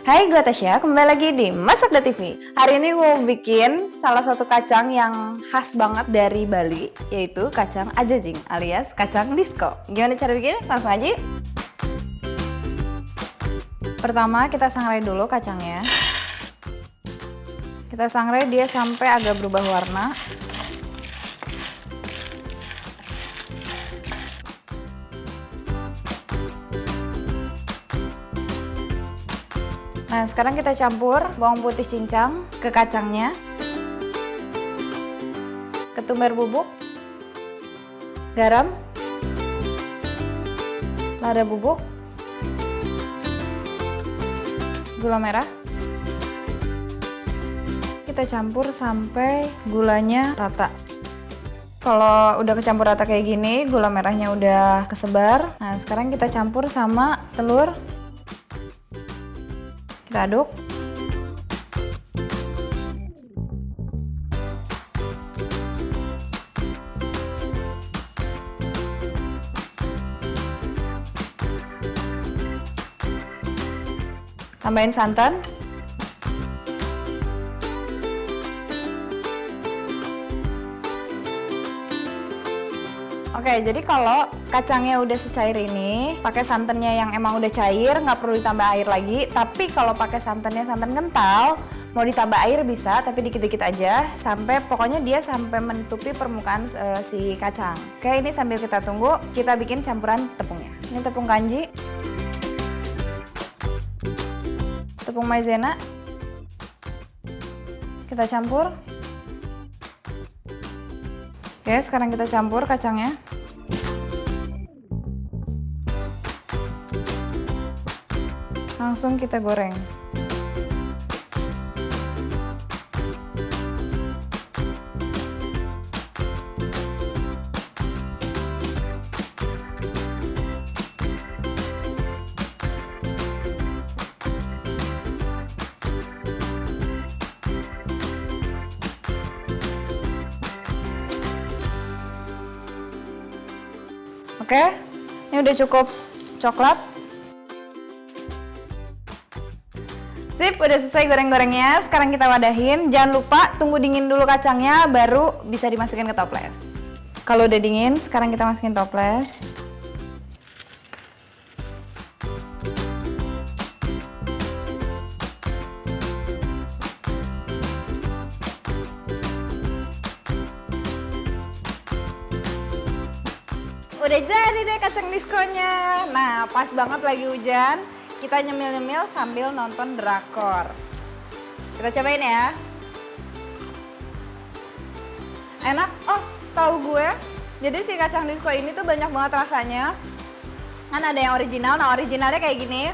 Hai, gue Tasya, kembali lagi di Masak TV. Hari ini gue mau bikin salah satu kacang yang khas banget dari Bali, yaitu kacang ajojing alias kacang disco. Gimana cara bikinnya? Langsung aja yuk. Pertama kita sangrai dulu kacangnya. Kita sangrai dia sampai agak berubah warna. Nah, sekarang kita campur bawang putih cincang ke kacangnya, ketumbar bubuk, garam, lada bubuk, gula merah. Kita campur sampai gulanya rata. Kalau udah kecampur rata kayak gini, gula merahnya udah kesebar. Nah, sekarang kita campur sama telur. Kita aduk. Tambahin santan. Oke, jadi kalau kacangnya udah secair ini, pakai santannya yang emang udah cair, nggak perlu ditambah air lagi. Tapi kalau pakai santannya santan kental, mau ditambah air bisa, tapi dikit-dikit aja, sampai pokoknya dia sampai menutupi permukaan si kacang. Oke, ini sambil kita tunggu, kita bikin campuran tepungnya. Ini tepung kanji, tepung maizena, kita campur. Oke, sekarang kita campur kacangnya. Langsung kita goreng. Oke, ini udah cukup coklat. Sip, udah selesai goreng-gorengnya. Sekarang kita wadahin. Jangan lupa tunggu dingin dulu kacangnya, baru bisa dimasukin ke toples. Kalau udah dingin, sekarang kita masukin toples. Udah jadi deh kacang diskonya. Nah, pas banget lagi hujan. Kita nyemil-nyemil sambil nonton drakor. Kita cobain ya. Enak. Oh, setahu gue, jadi si kacang disco ini tuh banyak banget rasanya. Kan ada yang original. Nah, originalnya kayak gini.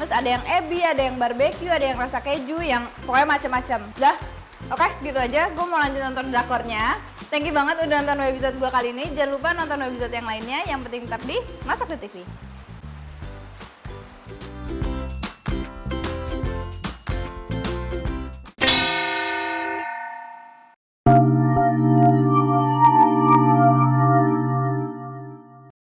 Terus ada yang ebi, ada yang barbecue, ada yang rasa keju, yang pokoknya macam-macam. Dah. Oke, gitu aja. Gue mau lanjut nonton drakornya. Thank you banget udah nonton webisode gue kali ini. Jangan lupa nonton webisode yang lainnya. Yang penting tetap di Masak TV.